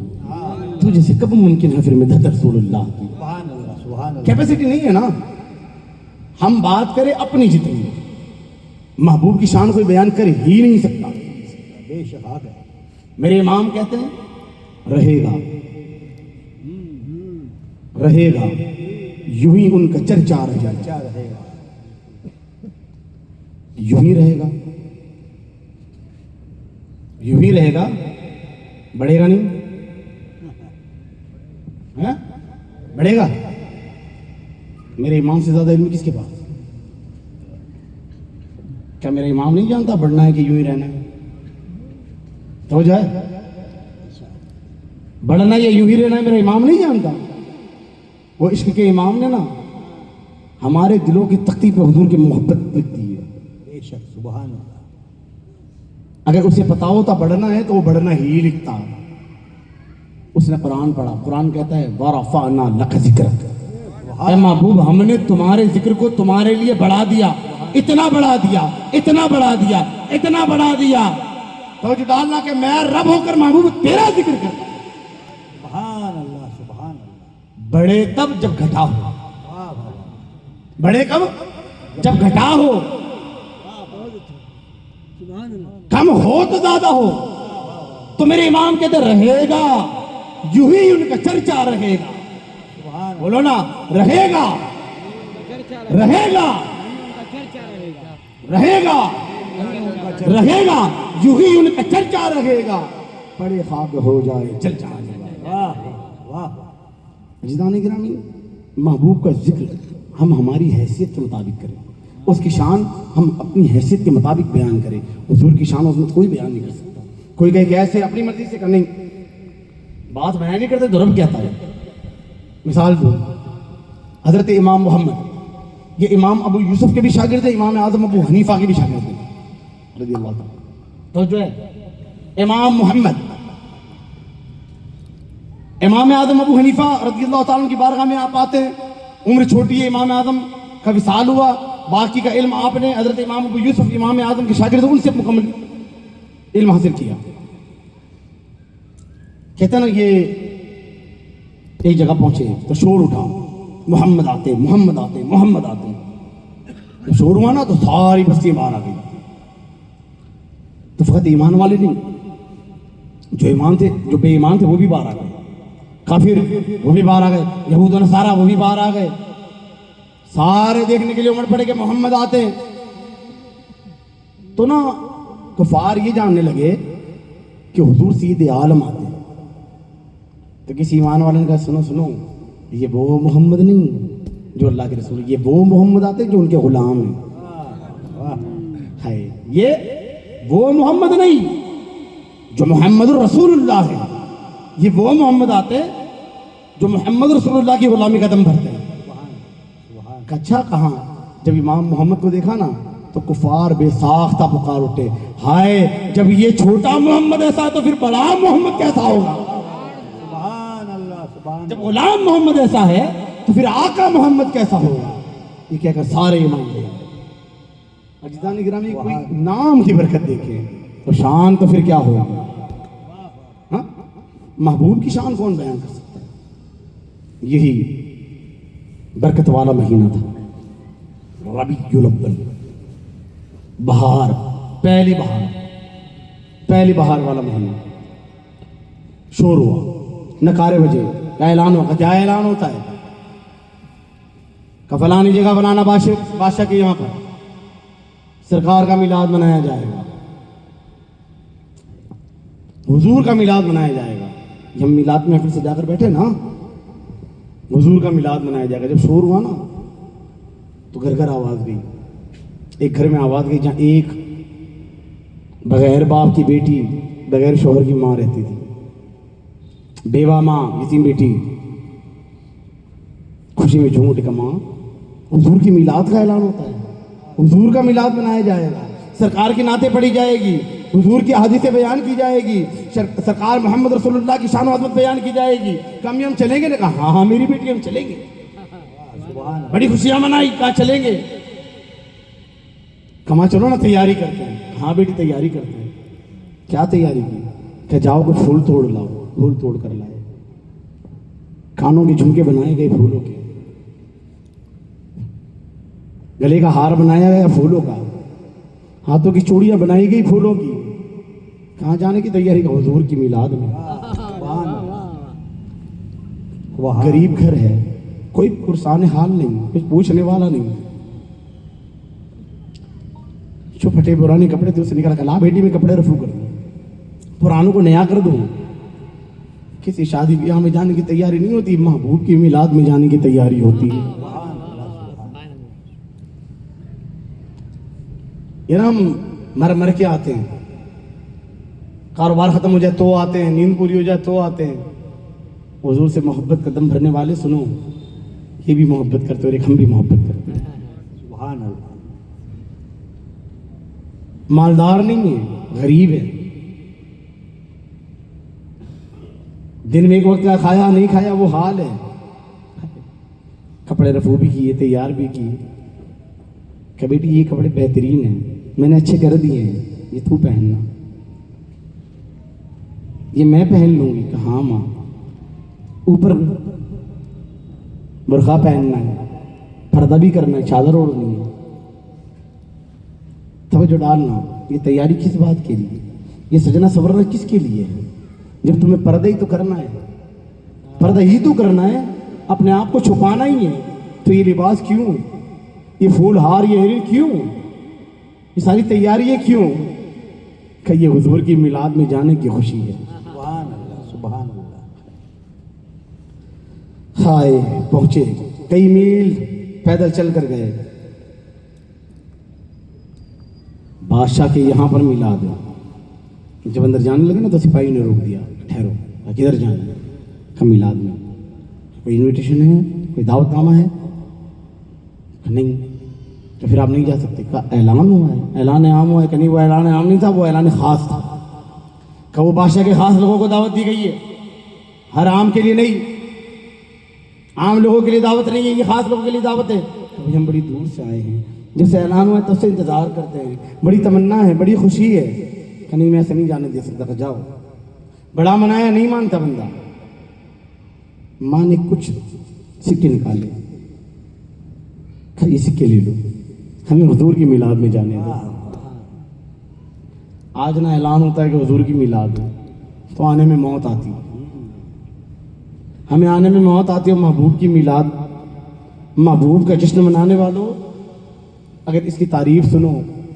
तुझे से कब मुमकिन है फिर मिदत रसूलुल्लाह की? सुभान अल्लाह, सुभान अल्लाह। कैपेसिटी नहीं है ना। हम बात करें अपनी जितनी, महबूब की शान कोई बयान कर ही नहीं सकता। बेशक आ गए। मेरे इमाम कहते हैं रहेगा, रहेगा यूं ही उनका चर्चा रहेगा, चर्चा रहेगा। यूं ही रहेगा, यूं ही रहेगा, बढ़ेगा नहीं है? बढ़ेगा। मेरे इमाम से ज्यादा इल्म किसके पास? क्या मेरा इमाम नहीं जानता बढ़ना है कि यूं ही रहना है? तो जाए बढ़ना या यूं ही रहना है, मेरा इमाम नहीं जानता। वो इश्क के इमाम ने ना हमारे दिलों की तख्ती पे हुजूर की मोहब्बत लिख दी है। बेशक, सुभान अल्लाह। अगर उसे पता होता बढ़ना है तो वो बढ़ना ही लिखता। उसने कुरान पढ़ा, कुरान कहता है वरफ़अना लक ज़िक्रक, ऐ महबूब हमने तुम्हारे जिक्र को तुम्हारे लिए बढ़ा दिया, इतना बढ़ा दिया, इतना बढ़ा दिया, इतना बढ़ा दिया। तो जो डालना कि मैं रब होकर महबूब तेरा जिक्र करता। सुभान अल्लाह, सुभान अल्लाह। बड़े तब जब घटा हो, वाह वाह वाह। बड़े कब? जब घटा हो। कम हो तो ज्यादा हो। तो मेरे इमाम कहते रहेगा, यूं ही उनका चर्चा रहेगा। सुभान बोलो ना, रहेगा, रहेगा, रहेगा, रहेगा, यूं ही उनका चर्चा रहेगा। बड़े ख्वाब हो जाए चल जाएगा। वाह वाह वाह। अज़ीज़ान गिरामी, महबूब का जिक्र हम हमारी हैसियत के मुताबिक करें, उसकी शान हम अपनी हैसियत के मुताबिक बयान करें। हुजूर की शान उसमें कोई बयान नहीं कर सकता। कोई कहे कि ऐसे अपनी मर्जी से करनी बात बयान नहीं करते तो रब कहता है। मिसाल दो, हजरत इमाम मोहम्मद, ये इमाम अबू यूसुफ के भी शागिर्द है, इमाम आजम अबू हनीफा के भी शागिर्द है रज़ियल्लाहु ताला। तो जो है इमाम मोहम्मद, इमाम आजम अबू हनीफा रज़ियल्लाहु ताला की बारगाह में आप आते हैं। उम्र छोटी है, इमाम आजम का विसाल हुआ, बाकी का इल्म आपने हजरत इमाम अबू यूसुफ इमाम आजम के शागिर्द उनसे मुकम्मल इल्म हासिल किया। कहते ना ये एक जगह पहुंचे तो शोर उठा, मोहम्मद आते, मोहम्मद आते, मोहम्मद आते। जब शोर हुआ ना तो सारी बस्ती बाहर आ गई। तो फकत ईमान वाले नहीं, जो ईमान थे, जो बेईमान थे वो भी बाहर आ गए, काफिर वो भी बाहर आ गए, यहूद और नसारा वो भी बाहर आ गए। सारे देखने के लिए उमड़ पड़े कि मोहम्मद आते हैं। तो ना कुफार ये जानने लगे कि हुजूर सीधे आलम आते हैं। तो किसी ईमान वाले ने कहा सुनो सुनो, ये वो मोहम्मद नहीं जो अल्लाह के रसूल, ये वो मोहम्मद आते हैं जो उनके गुलाम हैं। है ये वो मोहम्मद नहीं जो मोहम्मद रसूलुल्लाह है, ये वो मोहम्मद आते जो मोहम्मद रसूलुल्लाह की गुलामी कदम भरते हैं। अच्छा कहाँ? जब इमाम मोहम्मद को देखा ना तो कुफार बेसाख्ता पुकार उठे, हाय जब ये छोटा मोहम्मद ऐसा तो फिर बड़ा मोहम्मद कैसा होगा? सुभान अल्लाह, सुभान। जब गुलाम मोहम्मद ऐसा है तो फिर आका मोहम्मद कैसा होगा? ये कहकर सारे इमाम ले अजीज़ान गिरामी, कोई नाम की बरकत देखे तो शान तो फिर क्या होगा? हाँ, महबूब की शान कौन बयान कर सकता है? यही बरकत वाला महीना था, रबीउल अव्वल, बहार, पहली बहार वाला महीना। शोर हुआ, नकारे बजे, क्या ऐलान होगा? क्या ऐलान होता है? का फलानी जगह फलाना बादशाह के यहाँ पर सरकार का मिलाद मनाया जाएगा, हुजूर का मिलाद मनाया जाएगा। हम मिलाद में फिर से जाकर बैठे ना, हुजूर का मिलाद मनाया जाएगा। जब शोर हुआ ना तो घर घर आवाज गई। एक घर में आवाज गई जहाँ एक बगैर बाप की बेटी बगैर शोहर की माँ रहती थी। बेवा माँ, यतीम बेटी, खुशी में झूम उठी का माँ, हुजूर की मिलाद का ऐलान होता है, हुजूर का मिलाद मनाया जाएगा, सरकार की नाते पढ़ी जाएगी, हुजूर की हदीसें बयान की जाएगी, सरकार मोहम्मद रसूलुल्लाह की शान अज़मत बयान की जाएगी। कम हम चलेंगे ना? कहा हाँ मेरी बेटी हम चलेंगे। बड़ी खुशियां मनाई, कहा चलेंगे। कमा चलो ना, तैयारी करते हैं। हाँ बेटी तैयारी करते हैं। क्या तैयारी की? क्या जाओ कुछ फूल तोड़ लाओ। फूल तोड़ कर लाए, कानों के झुमके बनाए गए फूलों के, गले का हार बनाया गया फूलों का, हाथों की चूड़ियां बनाई गई फूलों की। कहाँ जाने की तैयारी का? हुजूर की मिलाद में। गरीब घर है, कोई पुरसान हाल नहीं, कुछ पूछने वाला नहीं। जो फटे पुराने कपड़े थे उससे निकाल कर ला बेटी में कपड़े रफू कर दूं, पुरानों को नया कर दूं। किसी शादी ब्याह में जाने की तैयारी नहीं होती, महबूब की मिलाद में जाने की तैयारी होती है। ये ना हम मर मर के आते हैं, कारोबार खत्म हो जाए तो आते हैं, नींद पूरी हो जाए तो आते हैं। हुजूर से मोहब्बत कदम भरने वाले सुनो, ये भी मोहब्बत करते और एक हम भी मोहब्बत करते हैं। सुभान अल्लाह। मालदार नहीं है, गरीब है, दिन में एक वक्त का खाया नहीं खाया वो हाल है। कपड़े रफू भी किए, तैयार भी किए। क्या बेटी ये कपड़े बेहतरीन हैं, मैंने अच्छे कर दिए हैं, ये तू पहनना, ये मैं पहन लूंगी। कहा हाँ माँ, ऊपर बुर्खा पहनना है, पर्दा भी करना है, चादर ओढ़नी है, तवज्जो डालना। ये तैयारी किस बात के लिए? ये सजना सवरना किसके लिए है? जब तुम्हें पर्दा ही तो करना है, पर्दा ही तो करना है, अपने आप को छुपाना ही है, तो ये लिबास क्यों, ये फूल हार, ये हेरिन क्यों, ये सारी तैयारी है क्यों? कि ये हुजूर की मिलाद में जाने की खुशी है। सुभान अल्लाह, सुभान अल्लाह। हाय पहुंचे, कई मील पैदल चल कर गए। बादशाह के यहाँ पर मिलाद है। जब अंदर जाने लगे ना तो सिपाही ने रोक दिया, ठहरो, किधर जाना है? कम मिलाद में कोई इनविटेशन है, कोई दावतनामा है? नहीं। तो फिर आप नहीं जा सकते। का ऐलान हुआ है, ऐलान आम हुआ है। कि नहीं, वो ऐलान आम नहीं था, वो ऐलान खास था। का वो बादशाह के खास लोगों को दावत दी गई है, हर आम के लिए नहीं, आम लोगों के लिए दावत नहीं है, ये खास लोगों के लिए दावत है। तो हम बड़ी दूर से आए हैं, जब से ऐलान हुआ है तब से इंतजार करते हैं, बड़ी तमन्ना है, बड़ी खुशी है। कि नहीं मैं ऐसे नहीं जाने दे सकता, जाओ। बड़ा मनाया, नहीं मानता बंदा। माँ ने कुछ सिक्के निकाले, ये सिक्के ले लो, हमें हुजूर की मिलाद में जाने दो। आज ना ऐलान होता है कि हुजूर की मिलाद है, तो आने में मौत आती, हमें आने में मौत आती है। महबूब की मिलाद, महबूब का जश्न मनाने वालों, अगर इसकी तारीफ सुनो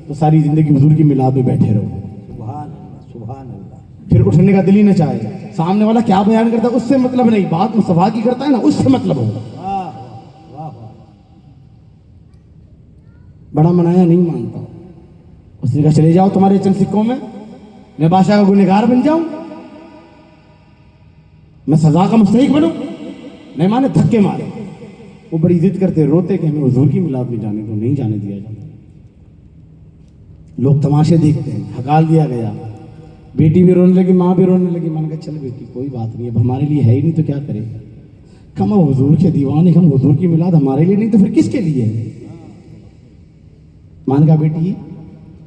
तो सारी जिंदगी हुजूर की मिलाद में बैठे रहो। सुभान अल्लाह, सुभान अल्लाह। फिर उठने का दिल ही न चाहे, सामने वाला क्या बयान करता है उससे मतलब नहीं, बात मुस्तफा की करता है ना, उससे मतलब हो। वाह वाह वाह। बड़ा मनाया, नहीं मानता। उसने कहा चले जाओ तुम्हारे चंद सिक्कों में, मैं बादशाह का गुनहगार बन जाऊं, मैं सजा का मुस्तहिक बनूं। नहीं माने, धक्के मारे। वो बड़ी जिद करते, रोते कि हमें हुजूर की मिलाद में जाने दो, नहीं जाने दिया जाता। लोग तमाशे देखते हैं, हकाल दिया गया। बेटी भी रोने लगी, माँ भी रोने लगी। मैंने कहा चल बेटी कोई बात नहीं, अब हमारे लिए है ही नहीं तो क्या करें। कम हुजूर के दीवाने, हम हुजूर की मिलाद हमारे लिए नहीं तो फिर किसके लिए है? मान कहा बेटी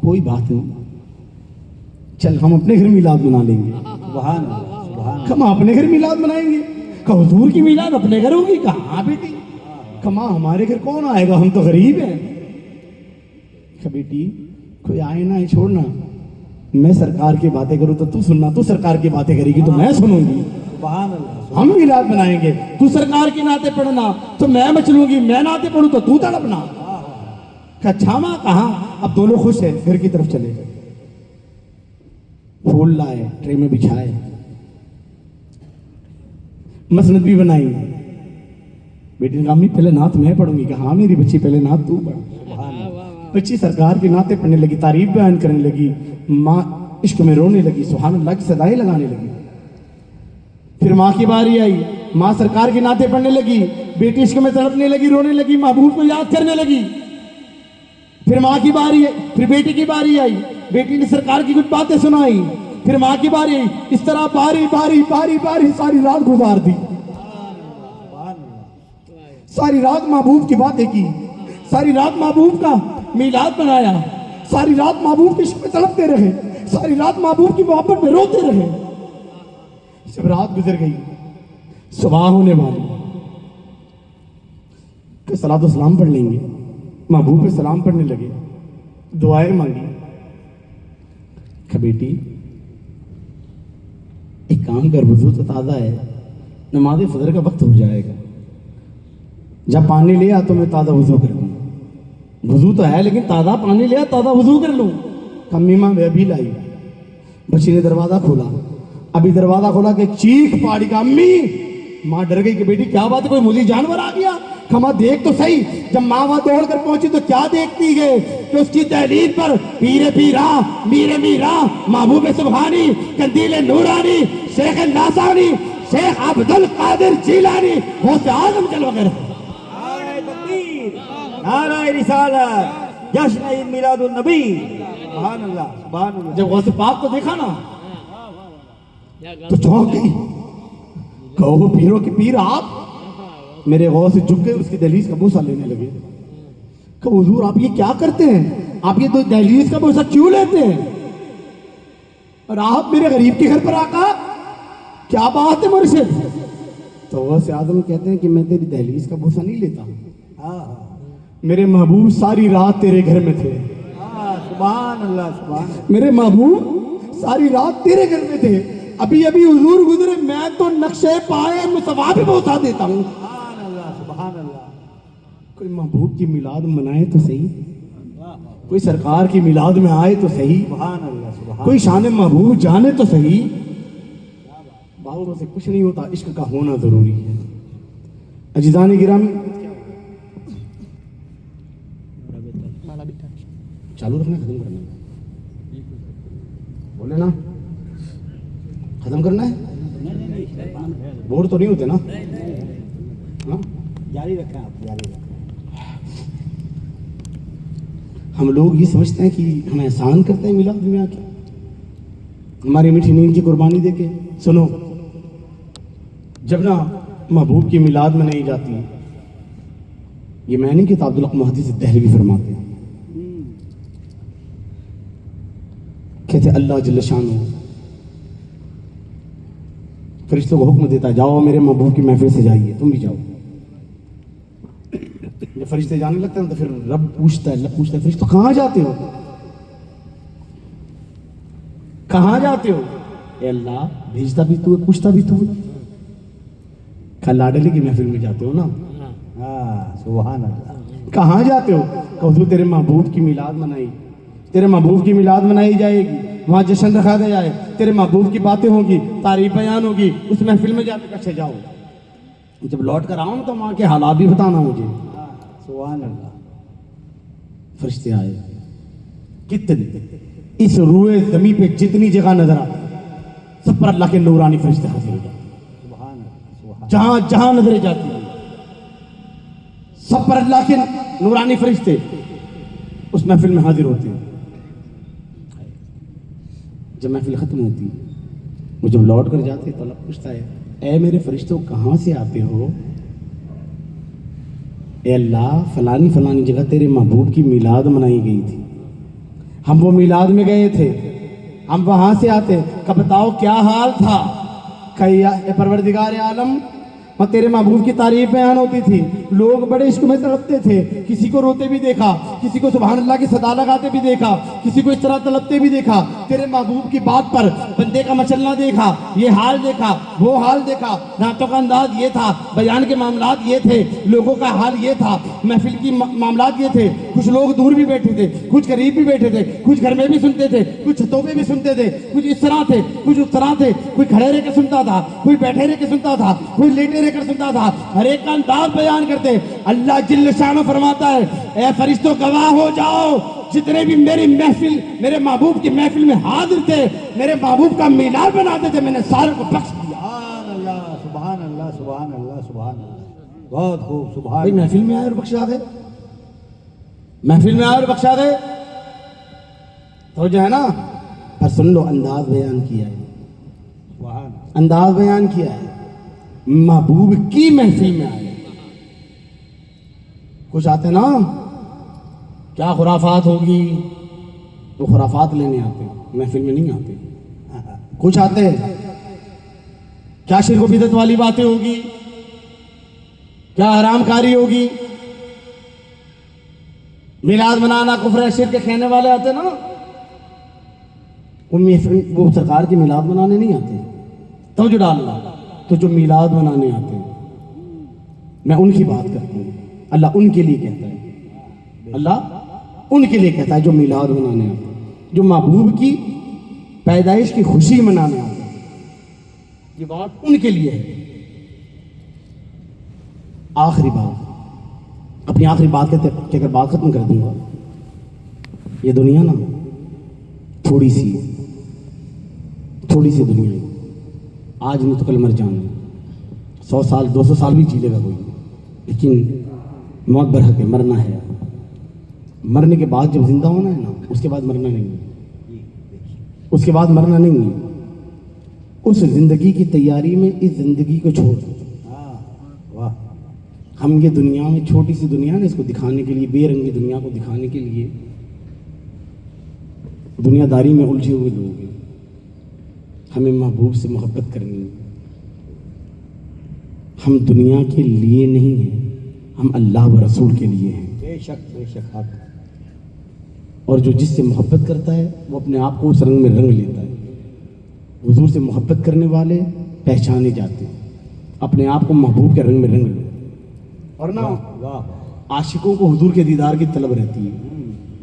कोई बात नहीं, चल हम अपने घर मिलाद मना लेंगे। सुभान अल्लाह, सुभान। हम अपने घर मिलाद मनाएंगे। कहा हुजूर की मिलाद अपने घर होगी? कहा हाँ बेटी। कमा हमारे घर कौन आएगा, हम तो गरीब हैं। कहा बेटी कोई आए ना, छोड़ना, मैं सरकार की बातें करूं तो तू सुनना, तू सरकार की बातें करेगी तो मैं सुनूंगी। सुभान अल्लाह। हम मिलाद बनाएंगे, तू सरकार की नाते पढ़ना तो मैं मचलूंगी, मैं नाते पढ़ूं तो तू तड़पना। अच्छा माँ कहा, अब दोनों खुश है, घर की तरफ चले गए। फूल लाए, ट्रे में बिछाए, मसनद भी बनाई। बेटी ने कहा अम्मी पहले नात मैं पढ़ूंगी। कहा हाँ मेरी बच्ची पहले नात तू पढ़। बच्ची सरकार की नाते पढ़ने लगी, तारीफ बयान करने लगी, माँ इश्क में रोने लगी, सुभान अल्लाह की सदाएं लगाने लगी। फिर माँ की बारी आई, माँ सरकार के नाते पढ़ने लगी, बेटी इश्क में तड़पने लगी, रोने लगी, महबूब को याद करने लगी। फिर माँ की बारी आई, फिर बेटी की बारी आई, बेटी ने सरकार की कुछ बातें सुनाई, फिर माँ की बारी आई। इस तरह बारी बारी बारी बारी सारी रात गुजार दी। सारी रात महबूब की बातें की, सारी रात महबूब का मीलाद बनाया, सारी रात महबूब के इश्क में तड़पते रहे, सारी रात महबूब की मोहब्बत में रोते रहे। जब रात गुजर गई, सुबह होने वाली, कि सलातो सलाम पढ़ लेंगे, महबूब पे सलाम पढ़ने लगे, दुआएं मांगी। कि बेटी एक काम कर, वजू तो ताज़ा है, नमाज फजर का वक्त हो जाएगा, जब पानी ले आ तो मैं ताज़ा वजू कर लूँ। वजू तो है लेकिन ताज़ा पानी ले आ, ताज़ा वजू कर लूँ। कम्मी माँ वे अभी लाई, बच्ची ने दरवाज़ा खोला, अभी दरवाज़ा खोला कि चीख पाड़ी का, अम्मी। माँ डर गई कि बेटी क्या बात है, कोई मुली जानवर आ गया? खमा देख तो सही। जब माँ वहां दौड़ कर पहुंची तो क्या देखती है कि उसकी दहलीज पर पीरे पीरा, मीरे मीरा, महबूब सुबहानी, कंदील नूरानी, शेख नासानी, शेख अब्दुल कादिर जीलानी, गौसे आजम जल वगैरह। नारे तकबीर, नारे रिसालत, जश्न मिलादुन नबी। सुभान अल्लाह, सुभान अल्लाह। जब गौसे पाक को देखा ना तो चौंक गई। कहो पीरों के पीर आप? मेरे गौस से झुक गए, उसकी दहलीज का बोसा लेने लगे। कहो हुजूर आप ये क्या करते हैं? आप ये तो दहलीज का बोसा क्यों लेते हैं? और आप मेरे गरीब के घर पर आका, क्या बात है मुर्शिद? तो गौस आजम कहते हैं कि मैं तेरी दहलीज का बोसा नहीं लेता, मेरे महबूब सारी रात तेरे घर में थे। सुभान अल्लाह, सुभान अल्लाह। मेरे महबूब सारी रात तेरे घर में थे, अभी अभी हुजूर गुजरे, मैं तो नक्शे पाए मुस्तफा पे पहुंचा देता हूँ। सुभान अल्लाह, सुभान अल्लाह। कोई महबूब की मिलाद मनाए तो सही, कोई सरकार की मिलाद में आए तो सही, सुभान अल्लाह, सुभान। कोई शान महबूब जाने तो सही। बाहुरों से कुछ नहीं होता, इश्क का होना जरूरी है। अजीजान गिरामी, चालू रखना, खत्म करना, बोले ना खत्म करना है, बोर तो नहीं होते ना? हाँ? जारी रखें आप, जारी रखें। हम लोग ये समझते हैं कि हम एहसान करते हैं मिलाद में आके, हमारी मीठी नींद की कुर्बानी देके। सुनो, जब ना महबूब की मिलाद में नहीं जाती, ये मैं नहीं कहता, अब्दुल हक मुहद्दिस दहलवी फरमाते हैं, कहते अल्लाह जल्ल शानो फरिश्तों को हुक्म देता, जाओ मेरे महबूब की महफिल से जाइए, तुम भी जाओ। जब फरिश्ते जाने लगते हैं तो फिर रब पूछता है, अल्लाह पूछता है, फरिश्तों कहाँ जाते हो, कहाँ जाते हो? ए अल्लाह, भेजता भी तू है, पूछता भी तू है। कल लाडली की महफिल में जाते हो ना? सुभान अल्लाह। कहाँ जाते हो? कहूँ तेरे महबूब की मिलाद मनाई, तेरे महबूब की मिलाद मनाई जाएगी, वहाँ जश्न रखा गया है, तेरे महबूब की बातें होगी, तारीफ बयान होगी, उस महफिल में जाकर कैसे जाओ। जब लौट कर आऊँ तो वहाँ के हालात भी बताना मुझे। सुभान अल्लाह। फरिश्ते आए, कितने, इस रूए जमी पे जितनी जगह नजर आती सब पर अल्लाह के नूरानी फरिश्ते हाजिर हो जाते। सुभान अल्लाह, सुभान। जहां जहां नजरें जाती हैं सब पर अल्लाह के नूरानी फरिश्ते उस महफिल में हाजिर होते हैं। जब महफिल खत्म होती है, वो जब लौट कर जाते हैं तो अल्लाह पूछता है, ए मेरे फरिश्तों कहाँ से आते हो? ए अल्लाह, फलानी फलानी जगह तेरे महबूब की मिलाद मनाई गई थी, हम वो मिलाद में गए थे, हम वहां से आते, कब बताओ क्या हाल था? कहिया परवरदिगार आलम, और तेरे महबूब की तारीफ बयान होती थी, लोग बड़े इश्क में तड़पते थे, किसी को रोते भी देखा, किसी को सुभान अल्लाह की सदा लगाते भी देखा, किसी को इस तरह तड़पते भी देखा। तेरे महबूब की बात पर बंदे का मचलना देखा, ये हाल देखा, वो हाल देखा, नातों का अंदाज ये था, बयान के मामलात ये थे, लोगों का हाल ये था, महफिल की मामलात ये थे। कुछ लोग दूर भी बैठे थे, कुछ करीब भी बैठे थे, कुछ घर में भी सुनते थे, कुछ छतों पे भी सुनते थे, कुछ इस तरह थे, कुछ उस तरह थे, कोई खड़े रह के सुनता था, कोई बैठे रह के सुनता था, कोई लेटे रह कर सुनता था, हर एक का अंदाज बयान करते। अल्लाह जिल्ल शानो फरमाता है, ए फरिश्तों गवाह हो जाओ, जितने भी मेरी महफिल, मेरे महबूब की महफिल में हाजिर थे, मेरे महबूब का मीनार बनाते थे, मैंने सारों को बख्श दिया। सुभान अल्लाह, अल्लाह सुभान अल्लाह सुभान अल्लाह। बहुत खूब भाई सुभान। महफिल में आए और बख्शा गए, महफिल में आए और बख्शा गए तो जो है ना, पर सुन लो अंदाज बयान किया है, सुभान अंदाज बयान किया है, महबूब की महफिल में आए। कुछ आते ना क्या खुराफात होगी, तो खुराफात लेने आते, महफिल में नहीं आते। कुछ आते क्या शिर्क बिदअत वाली बातें होगी, क्या हरामकारी होगी, मिलाद मनाना कुफ्र शिर्क के कहने वाले आते ना, वो सरकार के मिलाद मनाने नहीं आते। तो जो डालना तो जो मिलाद मनाने आते हैं, मैं उनकी बात करता हूँ। अल्लाह उनके लिए कहता है, अल्लाह उनके लिए कहता है जो मिलाद मनाने आते हैं, जो महबूब की पैदाइश की खुशी मनाने आते हैं। ये बात उनके लिए है। आखिरी बात, अपनी आखिरी बात कहते अगर बात खत्म कर दूंगा, ये दुनिया ना थोड़ी सी दुनिया है, आज नहीं तो कल मर जाना, 100 साल 200 साल भी जी लेगा कोई, लेकिन मौत बरहक है, मरना है। मरने के बाद जब जिंदा होना है ना, उसके बाद मरना नहीं है, उसके बाद मरना नहीं है। उस जिंदगी की तैयारी में इस जिंदगी को छोड़ दो। वाह हम ये दुनिया में छोटी सी दुनिया ना, इसको दिखाने के लिए, बेरंगी दुनिया को दिखाने के लिए दुनियादारी में उलझे हुए लोग हैं। हमें महबूब से मोहब्बत करनी है। हम दुनिया के लिए नहीं हैं, हम अल्लाह व रसूल के लिए हैं। बेशक हक। और जो जिससे मोहब्बत करता है वो अपने आप को उस रंग में रंग लेता है। हुजूर से मोहब्बत करने वाले पहचाने जाते हैं। अपने आप को महबूब के रंग में रंग लो। और ना वाह आशिकों को हुजूर के दीदार की तलब रहती है।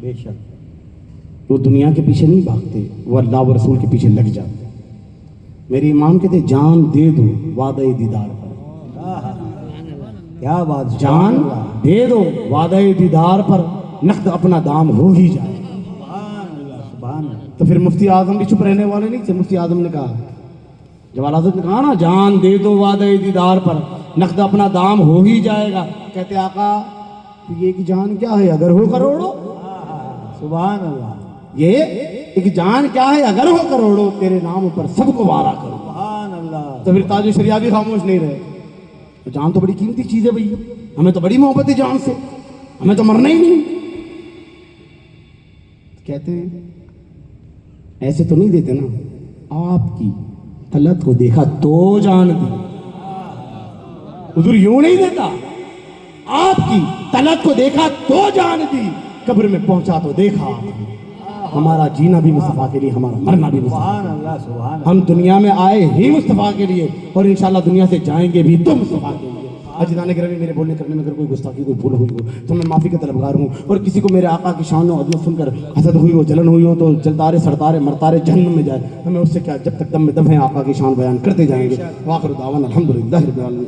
बेशक। वो दुनिया के पीछे नहीं भागते, वो अल्लाह व रसूल के पीछे लग जाते। मेरे इमाम कहते जान दे दो वादा दीदार पर। क्या बात। जान दे दो वादा दीदार पर, नक़द अपना दाम हो ही जाए। सुभान अल्लाह। तो फिर मुफ्ती आजम भी चुप रहने वाले नहीं थे। मुफ्ती आजम ने कहा, जवाल आजम ने कहा ना, जान दे दो वादा दीदार पर, नक़द अपना दाम हो ही जाएगा। कहते आका तो ये कि जान क्या है अगर हो करोड़ों। सुभान अल्लाह। ये एक जान क्या है अगर हो करोड़ों, तेरे नाम पर सबको वारा करो। सुभान अल्लाह। तो फिर ताज शरिया भी खामोश नहीं रहे। तो जान तो बड़ी कीमती चीज है भैया, हमें तो बड़ी मोहब्बत है जान से, हमें तो मरना ही नहीं। कहते हैं ऐसे तो नहीं देते ना, आपकी तलत को देखा तो जान दी। हुजूर यूं नहीं देता, आपकी तलत को देखा तो जान दी, कब्र में पहुंचा तो देखा। हमारा जीना भी मुस्तफा के लिए, हमारा मरना भी मुस्तफा। सुभान अल्लाह सुभान। हम दुनिया में आए ही मुस्तफा के लिए, और इंशाल्लाह दुनिया से जाएंगे भी तो मुस्तफा के लिए। अजीज़ान गिरामी, मेरे बोलने करने में अगर कोई गुस्ताखी, कोई भूल हुई हो तो मैं माफ़ी का तलबगार हूँ। और किसी को मेरे आका की शान और अज़मत सुनकर हसद हुई हो, जलन हुई हो, तो जलतारे सड़तारे मरतारे जहन्नम में जाए। हमें उससे क्या, जब तक दम में दम है आका की शान बयान करते जाएंगे। वाखिर दावाना अल्हम्दुलिल्लाहि रब्बिल आलमीन।